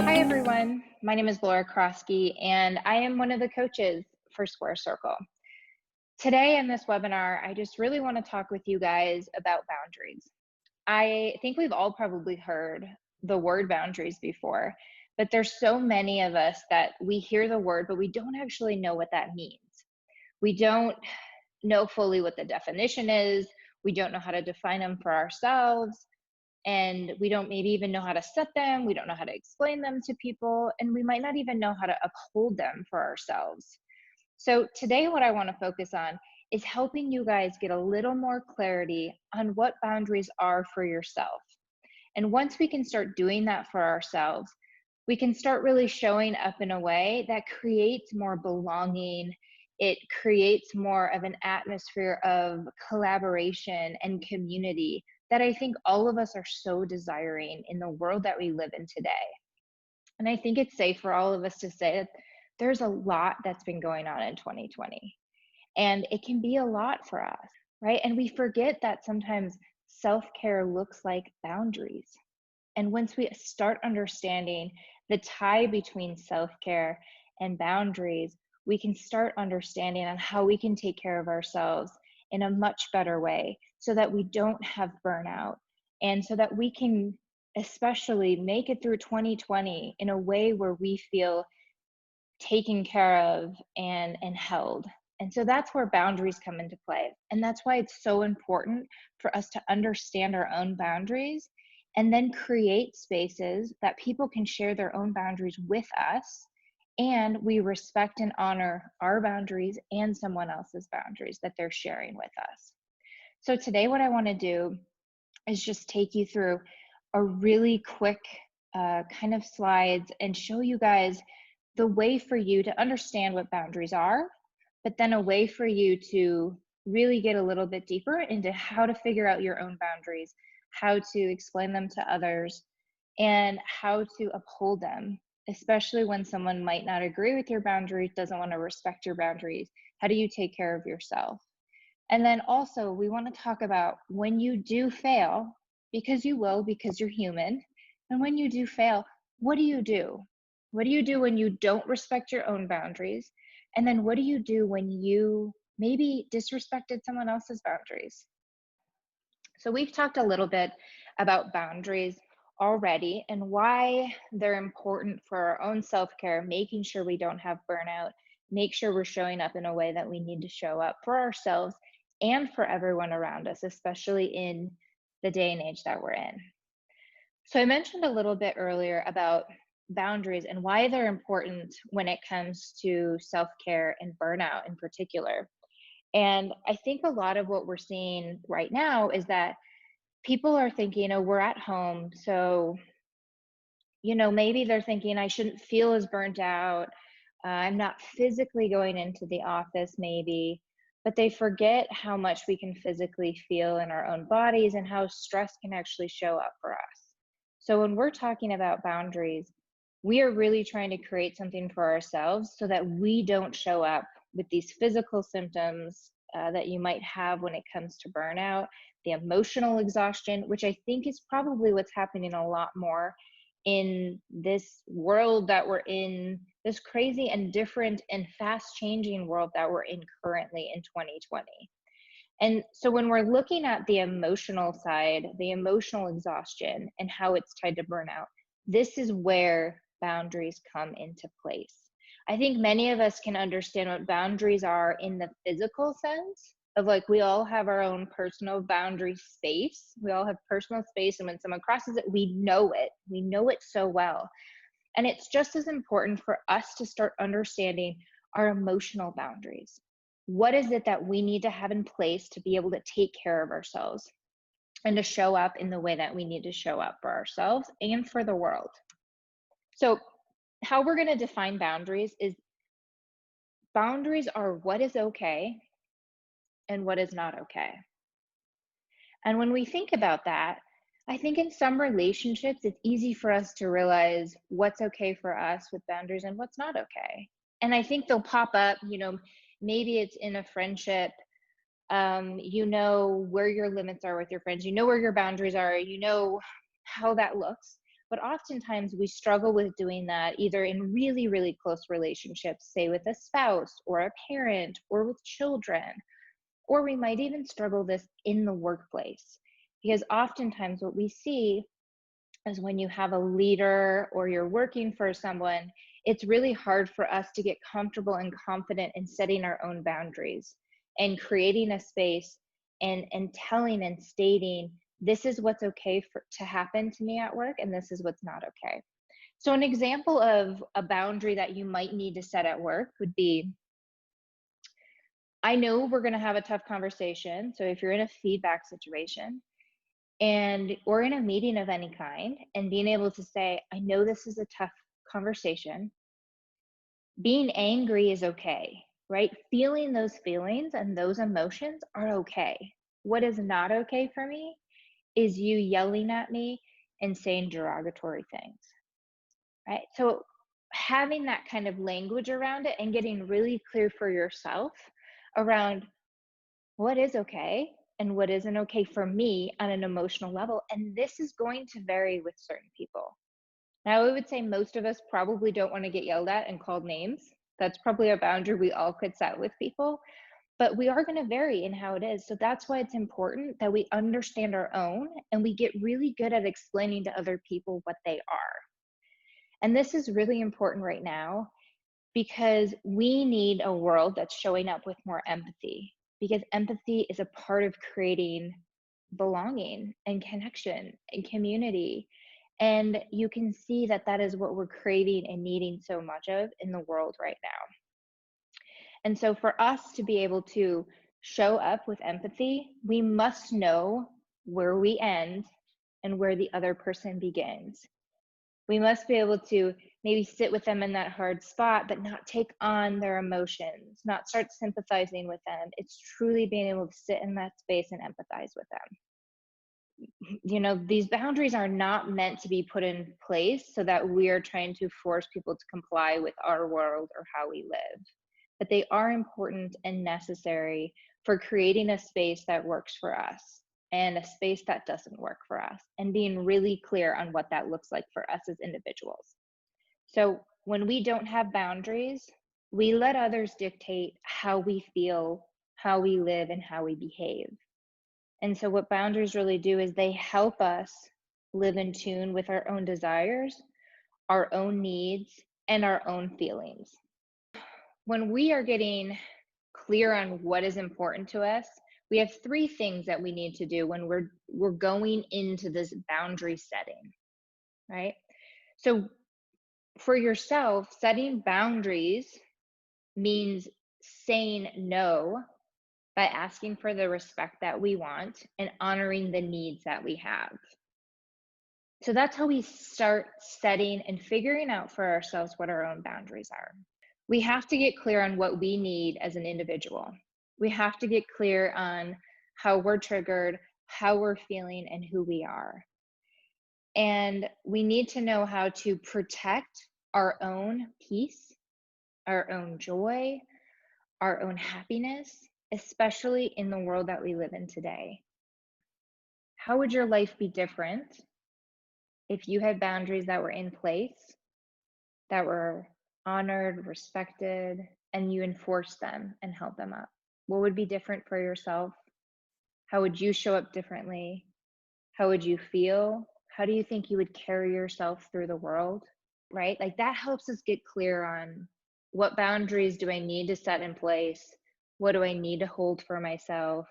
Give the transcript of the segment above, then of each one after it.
Hi, everyone. My name is Laura Krosky, and I am one of the coaches for Square Circle. Today in this webinar, I just really want to talk with you guys about boundaries. I think we've all probably heard the word boundaries before, but there's so many of us that we hear the word, but we don't actually know what that means. We don't know fully what the definition is. We don't know how to define them for ourselves. And we don't maybe even know how to set them. We don't know how to explain them to people, and we might not even know how to uphold them for ourselves. So today, what I want to focus on is helping you guys get a little more clarity on what boundaries are for yourself. And once we can start doing that for ourselves, we can start really showing up in a way that creates more belonging. It creates more of an atmosphere of collaboration and community that I think all of us are so desiring in the world that we live in today. And I think it's safe for all of us to say that there's a lot that's been going on in 2020, and it can be a lot for us, right? And we forget that sometimes self-care looks like boundaries. And once we start understanding the tie between self-care and boundaries, we can start understanding on how we can take care of ourselves in a much better way so that we don't have burnout, and so that we can especially make it through 2020 in a way where we feel taken care of and held. And so that's where boundaries come into play. And that's why it's so important for us to understand our own boundaries and then create spaces that people can share their own boundaries with us. And we respect and honor our boundaries and someone else's boundaries that they're sharing with us. So today, what I want to do is just take you through a really quick kind of slides and show you guys the way for you to understand what boundaries are, but then a way for you to really get a little bit deeper into how to figure out your own boundaries, how to explain them to others, and how to uphold them, especially when someone might not agree with your boundaries, doesn't want to respect your boundaries. How do you take care of yourself? And then also, we want to talk about when you do fail, because you will, because you're human. And when you do fail, what do you do? What do you do when you don't respect your own boundaries? And then what do you do when you maybe disrespected someone else's boundaries? So we've talked a little bit about boundaries already and why they're important for our own self-care, making sure we don't have burnout, make sure we're showing up in a way that we need to show up for ourselves and for everyone around us, especially in the day and age that we're in. So I mentioned a little bit earlier about boundaries and why they're important when it comes to self-care and burnout in particular. And I think a lot of what we're seeing right now is that people are thinking, oh, we're at home. So, maybe they're thinking I shouldn't feel as burnt out. I'm not physically going into the office, maybe, but they forget how much we can physically feel in our own bodies and how stress can actually show up for us. So, when we're talking about boundaries, we are really trying to create something for ourselves so that we don't show up with these physical symptoms that you might have when it comes to burnout, the emotional exhaustion, which I think is probably what's happening a lot more in this world that we're in, this crazy and different and fast changing world that we're in currently in 2020. And so when we're looking at the emotional side, the emotional exhaustion and how it's tied to burnout, this is where boundaries come into place. I think many of us can understand what boundaries are in the physical sense of like we all have our own personal boundary space. We all have personal space, and when someone crosses it, we know it. We know it so well. And it's just as important for us to start understanding our emotional boundaries. What is it that we need to have in place to be able to take care of ourselves and to show up in the way that we need to show up for ourselves and for the world? So, how we're going to define boundaries is boundaries are what is okay and what is not okay. And when we think about that, I think in some relationships, it's easy for us to realize what's okay for us with boundaries and what's not okay. And I think they'll pop up, maybe it's in a friendship. You know where your limits are with your friends, you know where your boundaries are, you know how that looks. But oftentimes we struggle with doing that either in really, really close relationships, say with a spouse or a parent or with children, or we might even struggle this in the workplace. Because oftentimes what we see is when you have a leader or you're working for someone, it's really hard for us to get comfortable and confident in setting our own boundaries and creating a space and telling and stating, this is what's okay to happen to me at work, and this is what's not okay. So an example of a boundary that you might need to set at work would be, I know we're going to have a tough conversation. So if you're in a feedback situation, and or in a meeting of any kind, and being able to say, I know this is a tough conversation. Being angry is okay, right? Feeling those feelings and those emotions are okay. What is not okay for me is you yelling at me and saying derogatory things, right? So having that kind of language around it and getting really clear for yourself around what is okay and what isn't okay for me on an emotional level. And this is going to vary with certain people. Now, I would say most of us probably don't want to get yelled at and called names. That's probably a boundary we all could set with people, but we are going to vary in how it is. So that's why it's important that we understand our own and we get really good at explaining to other people what they are. And this is really important right now because we need a world that's showing up with more empathy, because empathy is a part of creating belonging and connection and community. And you can see that that is what we're craving and needing so much of in the world right now. And so for us to be able to show up with empathy, we must know where we end and where the other person begins. We must be able to maybe sit with them in that hard spot, but not take on their emotions, not start sympathizing with them. It's truly being able to sit in that space and empathize with them. These boundaries are not meant to be put in place so that we are trying to force people to comply with our world or how we live. But they are important and necessary for creating a space that works for us and a space that doesn't work for us, and being really clear on what that looks like for us as individuals. So when we don't have boundaries, we let others dictate how we feel, how we live, and how we behave. And so what boundaries really do is they help us live in tune with our own desires, our own needs, and our own feelings. When we are getting clear on what is important to us, we have three things that we need to do when we're going into this boundary setting, right? So for yourself, setting boundaries means saying no by asking for the respect that we want and honoring the needs that we have. So that's how we start setting and figuring out for ourselves what our own boundaries are. We have to get clear on what we need as an individual. We have to get clear on how we're triggered, how we're feeling, and who we are. And we need to know how to protect our own peace, our own joy, our own happiness, especially in the world that we live in today. How would your life be different if you had boundaries that were in place, that were honored, respected, and you enforced them and held them up? What would be different for yourself? How would you show up differently? How would you feel? How do you think you would carry yourself through the world? Right? Like that helps us get clear on what boundaries do I need to set in place? What do I need to hold for myself?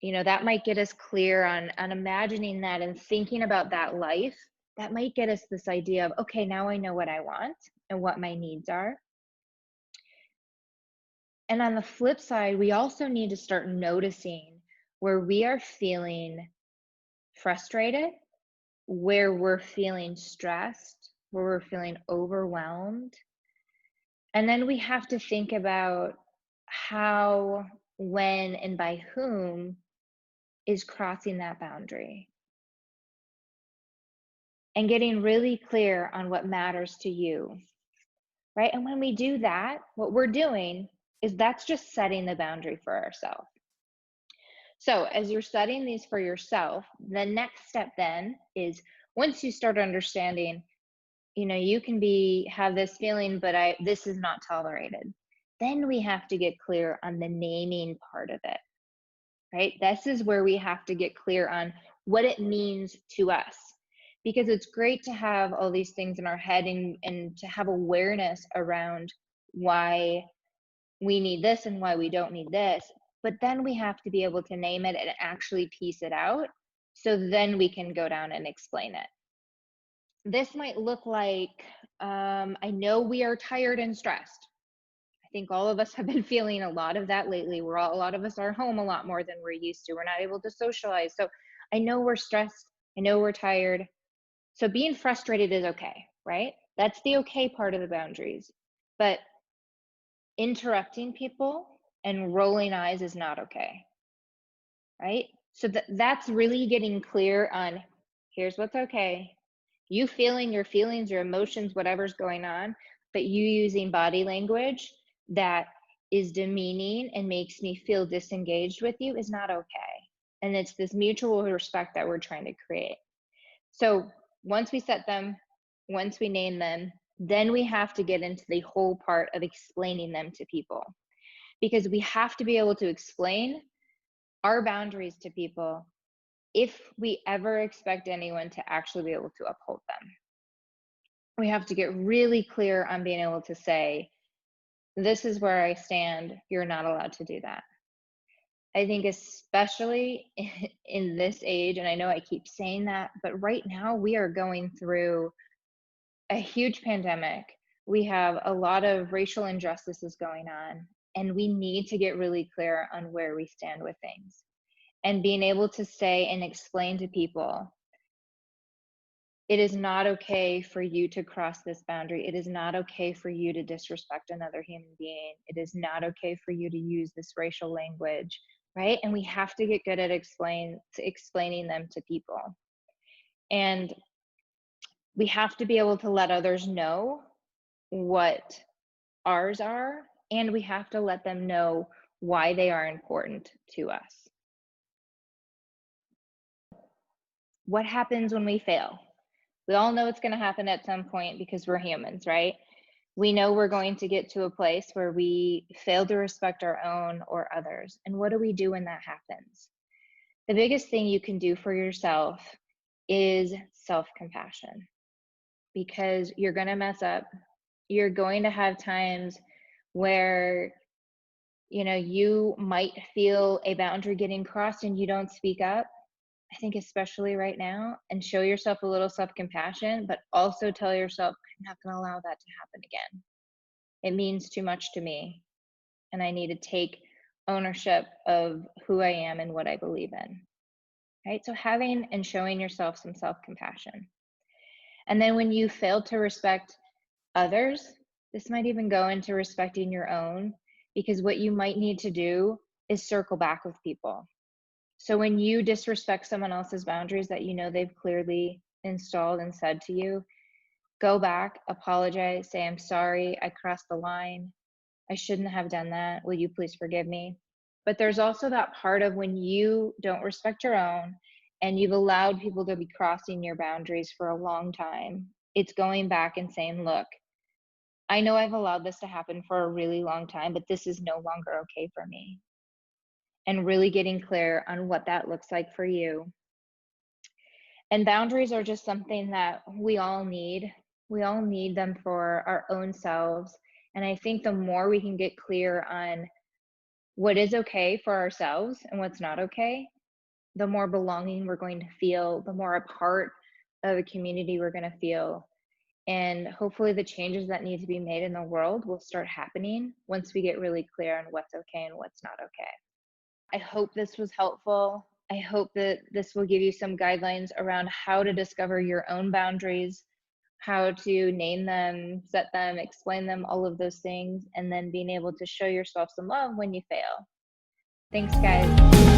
That might get us clear on imagining that and thinking about that life. That might get us this idea of, okay, now I know what I want and what my needs are. And on the flip side, we also need to start noticing where we are feeling frustrated, where we're feeling stressed, where we're feeling overwhelmed. And then we have to think about how, when, and by whom is crossing that boundary. And getting really clear on what matters to you. right? And when we do that, what we're doing is that's just setting the boundary for ourselves. So as you're setting these for yourself, the next step then is, once you start understanding, you can have this feeling, but this is not tolerated. Then we have to get clear on the naming part of it, right? This is where we have to get clear on what it means to us. Because it's great to have all these things in our head and to have awareness around why we need this and why we don't need this. But then we have to be able to name it and actually piece it out. So then we can go down and explain it. This might look like, I know we are tired and stressed. I think all of us have been feeling a lot of that lately. A lot of us are home a lot more than we're used to. We're not able to socialize. So I know we're stressed. I know we're tired. So being frustrated is okay, right? That's the okay part of the boundaries. But interrupting people and rolling eyes is not okay, right? So that's really getting clear on, here's what's okay. You feeling your feelings, your emotions, whatever's going on, but you using body language that is demeaning and makes me feel disengaged with you is not okay. And it's this mutual respect that we're trying to create. So once we set them, once we name them, then we have to get into the whole part of explaining them to people, because we have to be able to explain our boundaries to people if we ever expect anyone to actually be able to uphold them. We have to get really clear on being able to say, this is where I stand, you're not allowed to do that. I think especially in this age, and I know I keep saying that, but right now we are going through a huge pandemic. We have a lot of racial injustices going on, and we need to get really clear on where we stand with things. And being able to say and explain to people, it is not okay for you to cross this boundary. It is not okay for you to disrespect another human being. It is not okay for you to use this racial language, right? And we have to get good at explaining them to people. And we have to be able to let others know what ours are, and we have to let them know why they are important to us. What happens when we fail? We all know it's going to happen at some point because we're humans, right? We know we're going to get to a place where we fail to respect our own or others. And what do we do when that happens? The biggest thing you can do for yourself is self-compassion, because you're going to mess up. You're going to have times where you might feel a boundary getting crossed and you don't speak up. I think especially right now, and show yourself a little self-compassion, but also tell yourself, I'm not going to allow that to happen again. It means too much to me, and I need to take ownership of who I am and what I believe in, right? So having and showing yourself some self-compassion. And then when you fail to respect others, this might even go into respecting your own, because what you might need to do is circle back with people. So when you disrespect someone else's boundaries that they've clearly installed and said to you, go back, apologize, say, I'm sorry, I crossed the line. I shouldn't have done that. Will you please forgive me? But there's also that part of when you don't respect your own and you've allowed people to be crossing your boundaries for a long time. It's going back and saying, look, I know I've allowed this to happen for a really long time, but this is no longer okay for me. And really getting clear on what that looks like for you. And boundaries are just something that we all need. We all need them for our own selves. And I think the more we can get clear on what is okay for ourselves and what's not okay, the more belonging we're going to feel, the more a part of a community we're going to feel. And hopefully the changes that need to be made in the world will start happening once we get really clear on what's okay and what's not okay. I hope this was helpful. I hope that this will give you some guidelines around how to discover your own boundaries, how to name them, set them, explain them, all of those things, and then being able to show yourself some love when you fail. Thanks, guys.